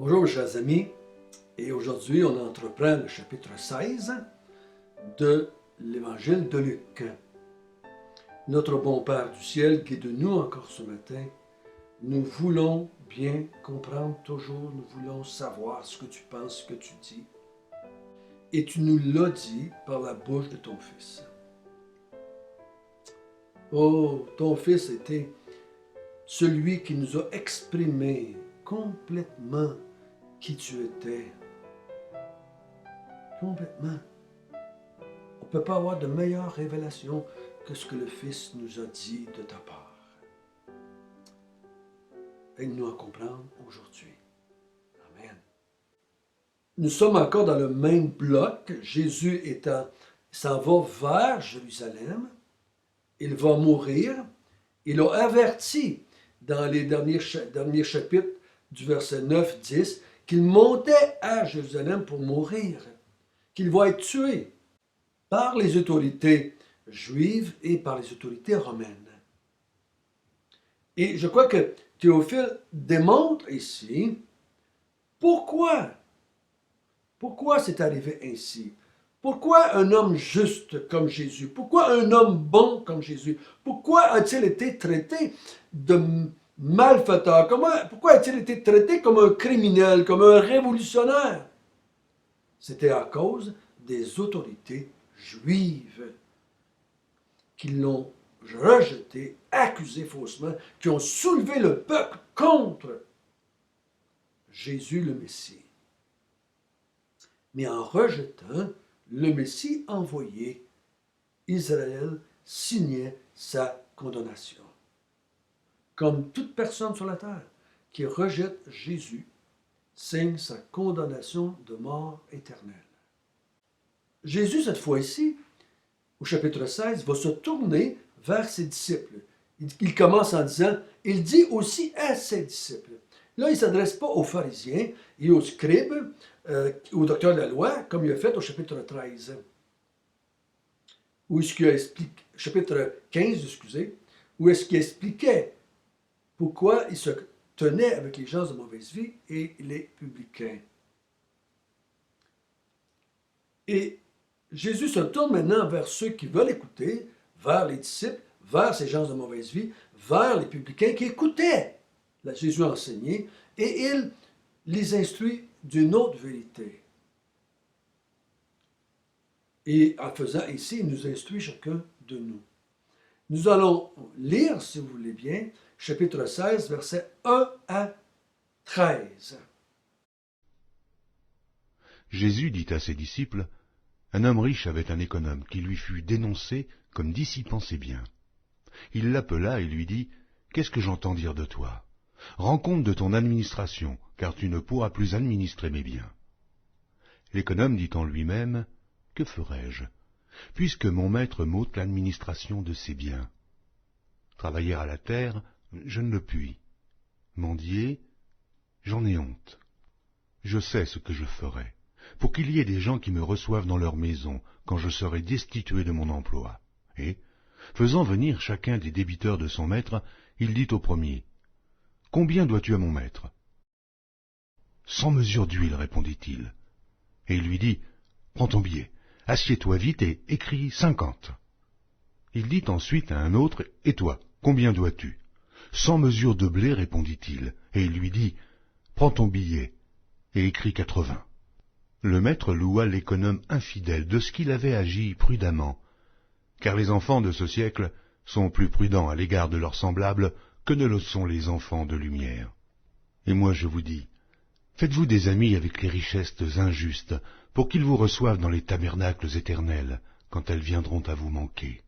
Bonjour chers amis, et aujourd'hui on entreprend le chapitre 16 de l'évangile de Luc. Notre bon Père du ciel, guide-nous encore ce matin. Nous voulons bien comprendre toujours, nous voulons savoir ce que tu penses, ce que tu dis. Et tu nous l'as dit par la bouche de ton Fils. Oh, ton Fils était celui qui nous a exprimé complètement qui tu étais. Complètement. On ne peut pas avoir de meilleure révélation que ce que le Fils nous a dit de ta part. Aide-nous à comprendre aujourd'hui. Amen. Nous sommes encore dans le même bloc. Jésus s'en va vers Jérusalem. Il va mourir. Il a averti dans les derniers chapitres du verset 9-10 qu'il montait à Jérusalem pour mourir, qu'il va être tué par les autorités juives et par les autorités romaines. Et je crois que Théophile démontre ici pourquoi c'est arrivé ainsi. Pourquoi un homme juste comme Jésus? Pourquoi un homme bon comme Jésus? Pourquoi a-t-il été traité de malfaiteur? Pourquoi a-t-il été traité comme un criminel, comme un révolutionnaire? C'était à cause des autorités juives qui l'ont rejeté, accusé faussement, qui ont soulevé le peuple contre Jésus le Messie. Mais en rejetant le Messie envoyé, Israël signait sa condamnation. Comme toute personne sur la terre qui rejette Jésus, signe sa condamnation de mort éternelle. Jésus, cette fois-ci, au chapitre 16, va se tourner vers ses disciples. Il commence en disant, il dit aussi à ses disciples. Là, il ne s'adresse pas aux pharisiens et aux scribes, aux docteurs de la loi, comme il a fait au chapitre 13. Où est-ce qu'il explique, chapitre 15, excusez, où est-ce qu'il expliquait pourquoi il se tenait avec les gens de mauvaise vie et les publicains. Et Jésus se tourne maintenant vers ceux qui veulent écouter, vers les disciples, vers ces gens de mauvaise vie, vers les publicains qui écoutaient Jésus enseigner, et il les instruit d'une autre vérité. Et en faisant ici, il nous instruit chacun de nous. Nous allons lire, si vous voulez bien, chapitre 16, versets 1 à 13. Jésus dit à ses disciples, « Un homme riche avait un économe qui lui fut dénoncé comme dissipant ses biens. Il l'appela et lui dit, « Qu'est-ce que j'entends dire de toi ? Rends compte de ton administration, car tu ne pourras plus administrer mes biens. » L'économe dit en lui-même, « Que ferai-je, puisque mon maître m'ôte l'administration de ses biens ? Travailler à la terre, je ne le puis. Mendier, j'en ai honte. Je sais ce que je ferai, pour qu'il y ait des gens qui me reçoivent dans leur maison quand je serai destitué de mon emploi. » Et, faisant venir chacun des débiteurs de son maître, il dit au premier, « Combien dois-tu à mon maître ?»« 100 mesures d'huile, répondit-il. Et il lui dit, « Prends ton billet, assieds-toi vite et écris 50. » Il dit ensuite à un autre, « Et toi, combien dois-tu » ? 100 mesures de blé, répondit-il. Et il lui dit, « Prends ton billet et écris 80. » Le maître loua l'économe infidèle de ce qu'il avait agi prudemment, car les enfants de ce siècle sont plus prudents à l'égard de leurs semblables que ne le sont les enfants de lumière. Et moi je vous dis, faites-vous des amis avec les richesses injustes, pour qu'ils vous reçoivent dans les tabernacles éternels, quand elles viendront à vous manquer.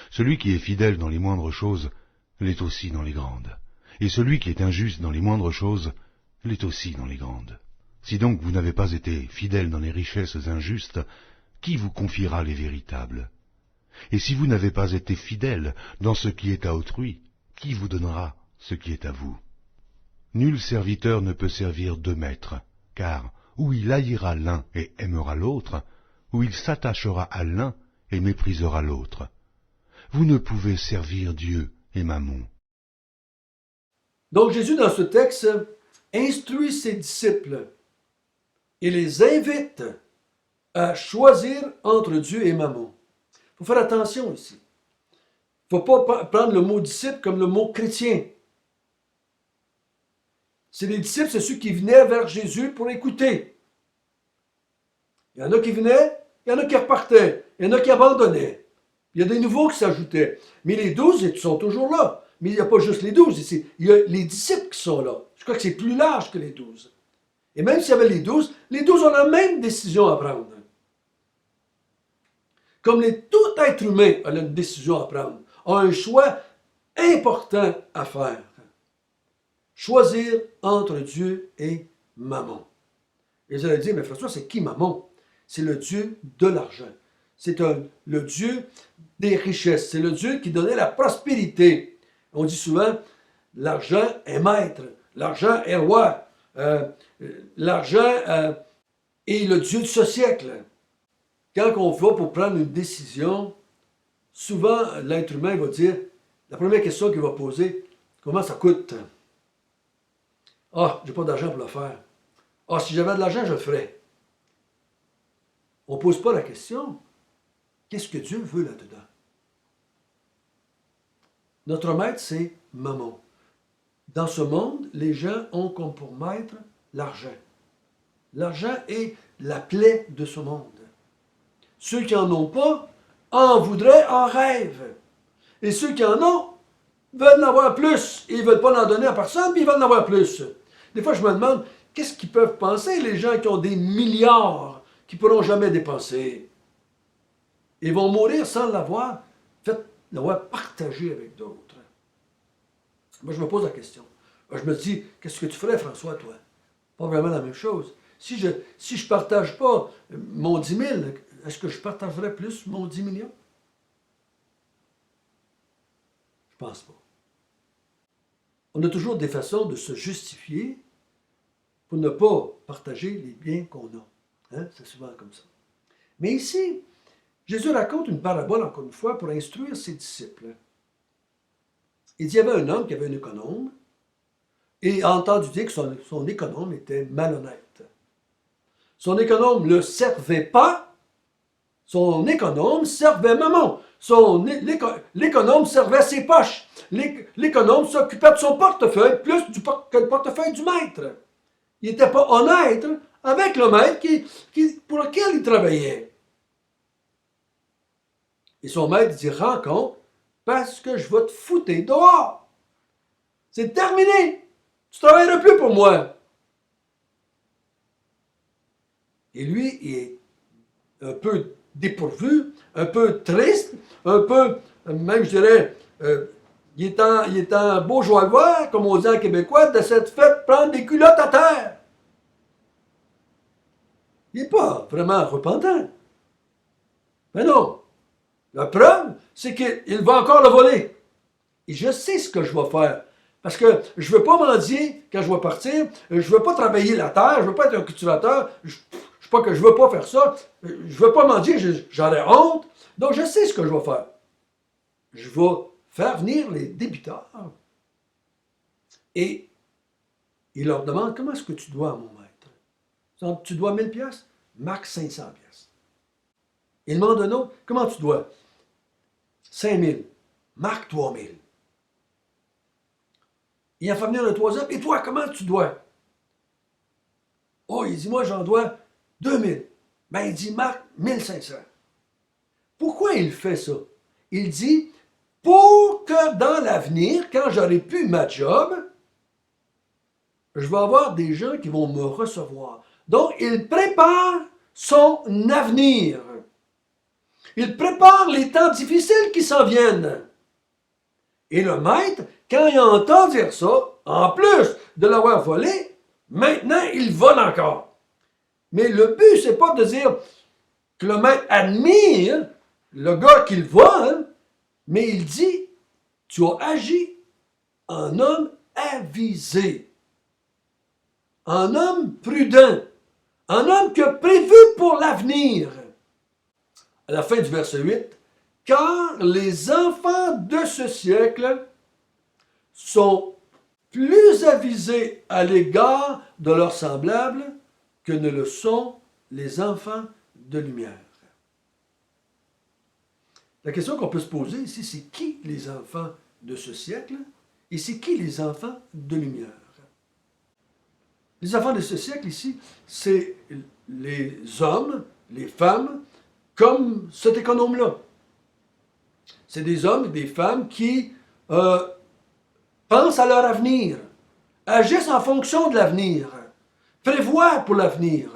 Celui qui est fidèle dans les moindres choses, l'est aussi dans les grandes, et celui qui est injuste dans les moindres choses, l'est aussi dans les grandes. Si donc vous n'avez pas été fidèle dans les richesses injustes, qui vous confiera les véritables? Et si vous n'avez pas été fidèle dans ce qui est à autrui, qui vous donnera ce qui est à vous? Nul serviteur ne peut servir deux maîtres, car ou il haïra l'un et aimera l'autre, ou il s'attachera à l'un et méprisera l'autre. Vous ne pouvez servir Dieu et Mammon. Donc Jésus, dans ce texte, instruit ses disciples et les invite à choisir entre Dieu et Mammon. Il faut faire attention ici. Il ne faut pas prendre le mot disciple comme le mot chrétien. C'est les disciples, c'est ceux qui venaient vers Jésus pour écouter. Il y en a qui venaient, il y en a qui repartaient, il y en a qui abandonnaient. Il y a des nouveaux qui s'ajoutaient. Mais les 12, ils sont toujours là. Mais il n'y a pas juste les 12 ici. Il y a les disciples qui sont là. Je crois que c'est plus large que les 12. Et même s'il y avait les 12 ont la même décision à prendre. Comme tout être humain a une décision à prendre, a un choix important à faire. Choisir entre Dieu et Mammon. Et vous allez dire, mais François, c'est qui Mammon? C'est le Dieu de l'argent. C'est le Dieu des richesses. C'est le Dieu qui donnait la prospérité. On dit souvent, l'argent est maître, l'argent est roi, l'argent est le Dieu de ce siècle. Quand on va pour prendre une décision, souvent l'être humain va dire, la première question qu'il va poser, comment ça coûte? Ah, j'ai pas d'argent pour le faire. Ah, si j'avais de l'argent, je le ferais. On ne pose pas la question, qu'est-ce que Dieu veut là-dedans? Notre maître, c'est Mammon. Dans ce monde, les gens ont comme pour maître l'argent. L'argent est la plaie de ce monde. Ceux qui n'en ont pas en voudraient, en rêvent. Et ceux qui en ont veulent en avoir plus. Ils ne veulent pas en donner à personne, mais ils veulent en avoir plus. Des fois, je me demande, qu'est-ce qu'ils peuvent penser, les gens qui ont des milliards, qui ne pourront jamais dépenser? Ils vont mourir sans l'avoir fait, l'avoir partagé avec d'autres. Moi, je me pose la question. Je me dis, qu'est-ce que tu ferais, François, toi? Pas vraiment la même chose. Si je ne partage pas mon 10 000, est-ce que je partagerais plus mon 10 millions? Je pense pas. On a toujours des façons de se justifier pour ne pas partager les biens qu'on a. Hein? C'est souvent comme ça. Mais ici, Jésus raconte une parabole, encore une fois, pour instruire ses disciples. Il dit, il y avait un homme qui avait un économe et a entendu dire que son économe était malhonnête. Son économe ne le servait pas, son économe servait Mammon. L'économe servait ses poches. L'économe s'occupait de son portefeuille plus que le portefeuille du maître. Il n'était pas honnête avec le maître pour lequel il travaillait. Et son maître dit, rends compte, parce que je vais te foutre dehors. C'est terminé. Tu ne travailleras plus pour moi. Et lui, il est un peu dépourvu, un peu triste, un peu, même je dirais, il est en beau joie de voir, comme on dit en québécois, de cette fête prendre des culottes à terre. Il n'est pas vraiment repentant. Mais non. La preuve, c'est qu'il va encore le voler. Et je sais ce que je vais faire. Parce que je ne veux pas mendier quand je vais partir. Je ne veux pas travailler la terre. Je ne veux pas être un cultivateur. Je ne veux pas faire ça. Je ne veux pas mendier. J'en ai honte. Donc, je sais ce que je vais faire. Je vais faire venir les débiteurs. Et il leur demande, comment est-ce que tu dois à mon maître? Tu dois 1000 pièces? Marque 500 pièces. Il demande un autre, comment tu dois? 5000. Marque 3000. Il a fait venir le troisième. Et toi, comment tu dois? Oh, il dit, moi, j'en dois 2000. Ben, il dit, marque 1500. Pourquoi il fait ça? Il dit, pour que dans l'avenir, quand j'aurai plus ma job, je vais avoir des gens qui vont me recevoir. Donc, il prépare son avenir. Il prépare les temps difficiles qui s'en viennent. Et le maître, quand il entend dire ça, en plus de l'avoir volé, maintenant il vole encore. Mais le but, c'est pas de dire que le maître admire le gars qu'il vole, mais il dit, tu as agi en homme avisé, en homme prudent, en homme qui a prévu pour l'avenir. À la fin du verset 8, car les enfants de ce siècle sont plus avisés à l'égard de leurs semblables que ne le sont les enfants de lumière. La question qu'on peut se poser ici, c'est qui les enfants de ce siècle et c'est qui les enfants de lumière? Les enfants de ce siècle ici, c'est les hommes, les femmes, comme cet économe-là. C'est des hommes et des femmes qui pensent à leur avenir, agissent en fonction de l'avenir, prévoient pour l'avenir.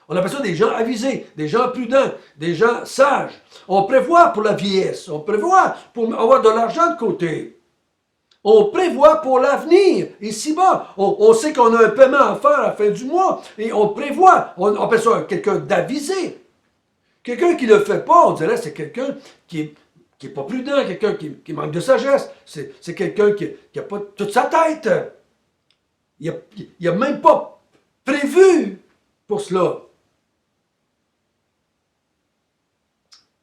On appelle ça des gens avisés, des gens prudents, des gens sages. On prévoit pour la vieillesse, on prévoit pour avoir de l'argent de côté. On prévoit pour l'avenir. Ici-bas, on sait qu'on a un paiement à faire à la fin du mois et on prévoit. On appelle ça quelqu'un d'avisé. Quelqu'un qui ne le fait pas, on dirait c'est quelqu'un qui est pas prudent, quelqu'un qui manque de sagesse. C'est quelqu'un qui n'a pas toute sa tête. Il n'a même pas prévu pour cela.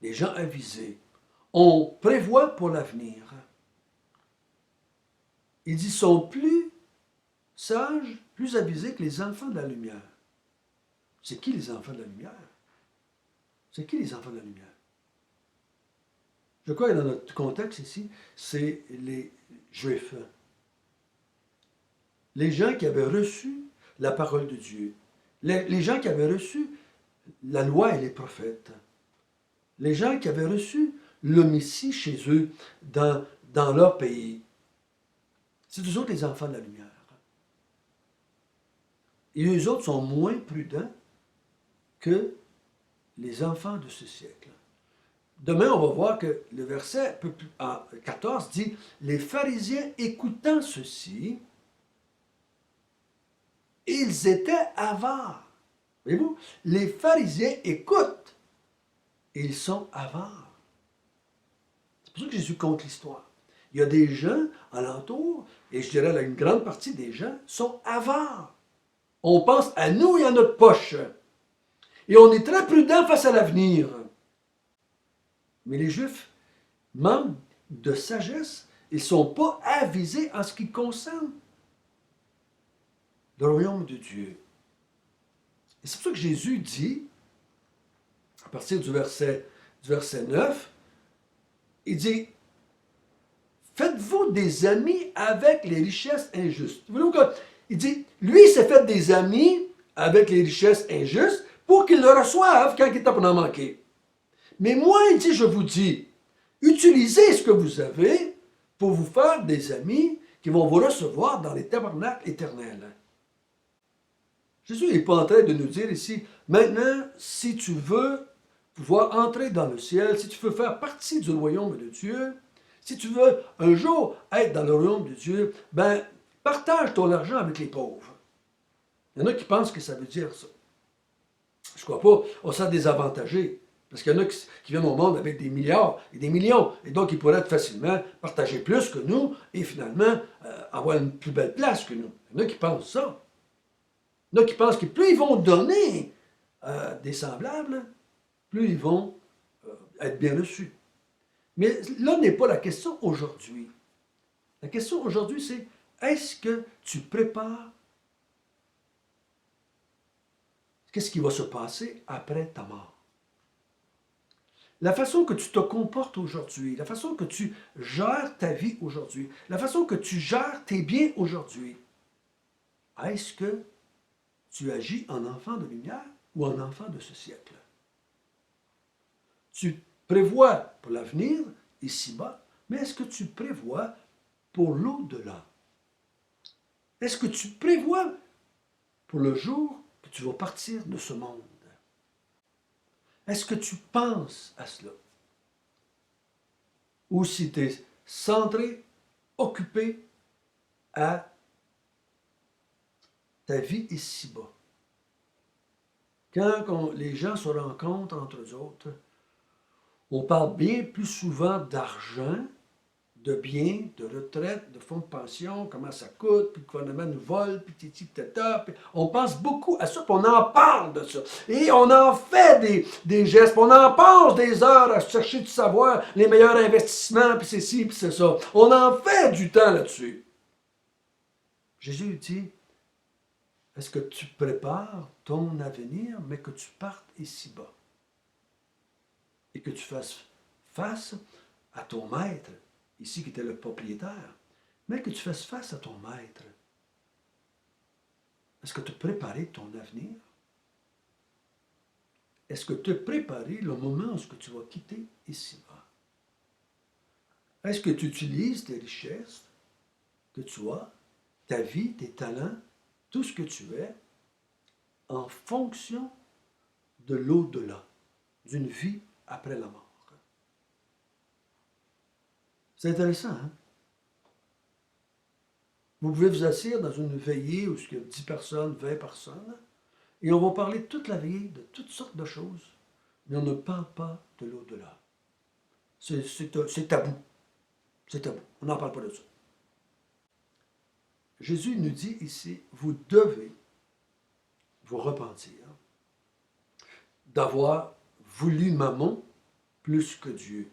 Les gens avisés. On prévoit pour l'avenir. Ils y sont plus sages, plus avisés que les enfants de la lumière. C'est qui les enfants de la lumière? C'est qui les enfants de la lumière? Je crois que dans notre contexte ici, c'est les Juifs. Les gens qui avaient reçu la parole de Dieu. Les gens qui avaient reçu la loi et les prophètes. Les gens qui avaient reçu le Messie chez eux, dans leur pays. C'est eux autres les enfants de la lumière. Et eux autres sont moins prudents que les enfants de ce siècle. Demain, on va voir que le verset 14 dit « Les pharisiens écoutant ceci, ils étaient avares. » Voyez-vous, les pharisiens écoutent et ils sont avares. C'est pour ça que Jésus compte l'histoire. Il y a des gens alentour, et je dirais une grande partie des gens sont avares. On pense à nous et à notre poche. Et on est très prudent face à l'avenir. Mais les Juifs manquent de sagesse. Ils ne sont pas avisés en ce qui concerne le royaume de Dieu. Et c'est pour ça que Jésus dit, à partir du verset 9, il dit « Faites-vous des amis avec les richesses injustes. » Il dit, lui, il s'est fait des amis avec les richesses injustes pour qu'ils le reçoivent quand il est temps pour en manquer. Mais moi, il dit, je vous dis, utilisez ce que vous avez pour vous faire des amis qui vont vous recevoir dans les tabernacles éternels. Jésus n'est pas en train de nous dire ici, maintenant, si tu veux pouvoir entrer dans le ciel, si tu veux faire partie du royaume de Dieu, si tu veux un jour être dans le royaume de Dieu, ben, partage ton argent avec les pauvres. Il y en a qui pensent que ça veut dire ça. Je ne crois pas, on s'est désavantagé. Parce qu'il y en a qui viennent au monde avec des milliards et des millions. Et donc, ils pourraient facilement partager plus que nous et finalement avoir une plus belle place que nous. Il y en a qui pensent ça. Il y en a qui pensent que plus ils vont donner des semblables, plus ils vont être bien reçus. Mais là n'est pas la question aujourd'hui. La question aujourd'hui, c'est est-ce que tu prépares qu'est-ce qui va se passer après ta mort? La façon que tu te comportes aujourd'hui, la façon que tu gères ta vie aujourd'hui, la façon que tu gères tes biens aujourd'hui, est-ce que tu agis en enfant de lumière ou en enfant de ce siècle? Tu prévois pour l'avenir, ici-bas, mais est-ce que tu prévois pour l'au-delà? Est-ce que tu prévois pour le jour que tu vas partir de ce monde? Est-ce que tu penses à cela? Ou si tu es centré, occupé à ta vie ici-bas? Quand les gens se rencontrent entre eux autres, on parle bien plus souvent d'argent, de biens, de retraite, de fonds de pension, comment ça coûte, puis le gouvernement nous vole, puis titi tata. On pense beaucoup à ça, puis on en parle de ça. Et on en fait des gestes, puis on en passe des heures à chercher du savoir, les meilleurs investissements, puis c'est ci, puis c'est ça. On en fait du temps là-dessus. Jésus dit, est-ce que tu prépares ton avenir, mais que tu partes ici-bas et que tu fasses face à ton maître, ici qui était le propriétaire, mais que tu fasses face à ton maître. Est-ce que tu as préparé ton avenir? Est-ce que tu as préparé le moment où tu vas quitter ici-bas? Est-ce que tu utilises tes richesses que tu as, ta vie, tes talents, tout ce que tu es, en fonction de l'au-delà, d'une vie après la mort? C'est intéressant, hein? Vous pouvez vous asseoir dans une veillée où il y a 10 personnes, 20 personnes, et on va parler toute la veillée de toutes sortes de choses, mais on ne parle pas de l'au-delà. C'est tabou. C'est tabou. On n'en parle pas de ça. Jésus nous dit ici, vous devez vous repentir d'avoir voulu Mammon plus que Dieu.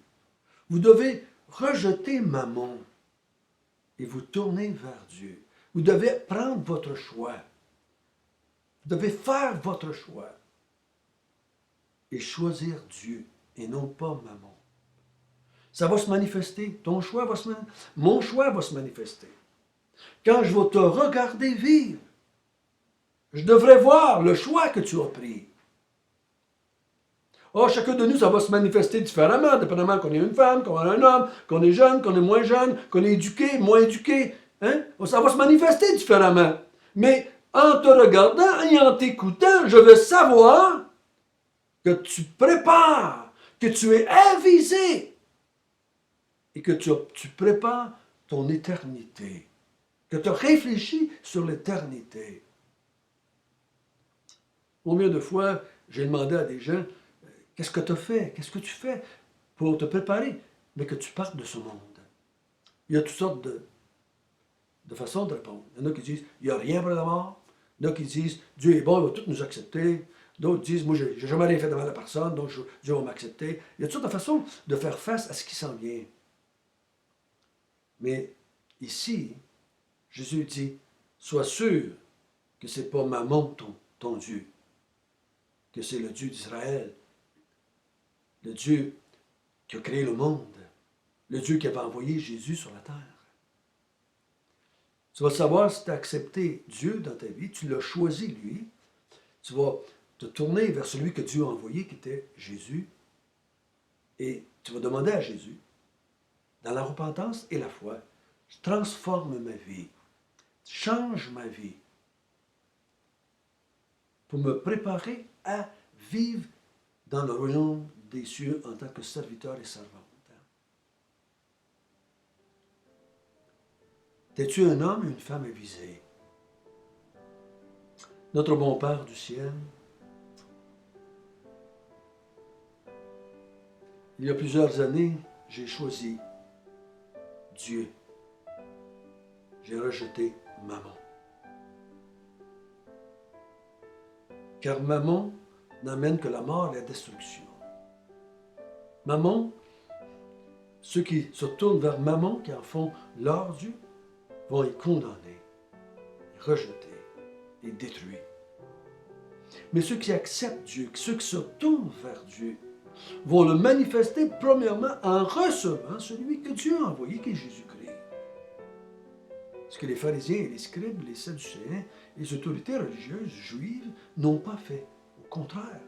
Vous devez rejeter Mammon et vous tourner vers Dieu. Vous devez prendre votre choix. Vous devez faire votre choix et choisir Dieu et non pas Mammon. Ça va se manifester. Ton choix va se manifester. Mon choix va se manifester. Quand je vais te regarder vivre, je devrais voir le choix que tu as pris. Oh, chacun de nous, ça va se manifester différemment, dépendamment qu'on est une femme, qu'on est un homme, qu'on est jeune, qu'on est moins jeune, qu'on est éduqué, moins éduqué. Hein? Ça va se manifester différemment. Mais en te regardant et en t'écoutant, je veux savoir que tu prépares, que tu es avisé et que tu prépares ton éternité, que tu réfléchis sur l'éternité. Combien de fois j'ai demandé à des gens, qu'est-ce que tu as fait? Qu'est-ce que tu fais pour te préparer? Mais que tu partes de ce monde. Il y a toutes sortes de façons de répondre. Il y en a qui disent, il n'y a rien après la mort. Il y en a qui disent, Dieu est bon, il va tout nous accepter. D'autres disent, moi, je n'ai jamais rien fait de mal à personne, donc Dieu va m'accepter. Il y a toutes sortes de façons de faire face à ce qui s'en vient. Mais ici, Jésus dit, sois sûr que ce n'est pas Mammon, ton Dieu, que c'est le Dieu d'Israël, le Dieu qui a créé le monde, le Dieu qui avait envoyé Jésus sur la terre. Tu vas savoir si tu as accepté Dieu dans ta vie, tu l'as choisi lui, tu vas te tourner vers celui que Dieu a envoyé, qui était Jésus, et tu vas demander à Jésus, dans la repentance et la foi, transforme ma vie, change ma vie, pour me préparer à vivre dans le royaume des cieux en tant que serviteur et servante. Es-tu un homme ou une femme avisée? Notre bon Père du ciel, il y a plusieurs années, j'ai choisi Dieu. J'ai rejeté Mammon. Car Mammon n'amène que la mort et la destruction. Mammon, ceux qui se tournent vers Mammon, qui en font leur Dieu, vont être condamnés, rejetés et détruits. Mais ceux qui acceptent Dieu, ceux qui se tournent vers Dieu, vont le manifester premièrement en recevant celui que Dieu a envoyé, qui est Jésus-Christ. Ce que les pharisiens et les scribes, les sadducéens, les autorités religieuses juives n'ont pas fait. Au contraire,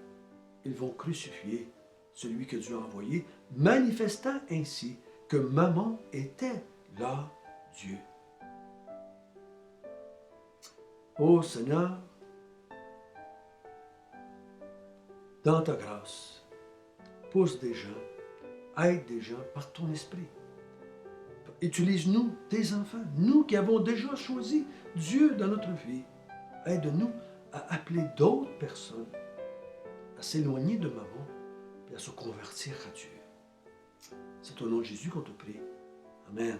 ils vont crucifier celui que Dieu a envoyé, manifestant ainsi que Mammon était leur Dieu. Ô Seigneur, dans ta grâce, pousse des gens, aide des gens par ton esprit. Utilise-nous, tes enfants, nous qui avons déjà choisi Dieu dans notre vie. Aide-nous à appeler d'autres personnes à s'éloigner de Mammon et à se convertir à Dieu. C'est au nom de Jésus qu'on te prie. Amen.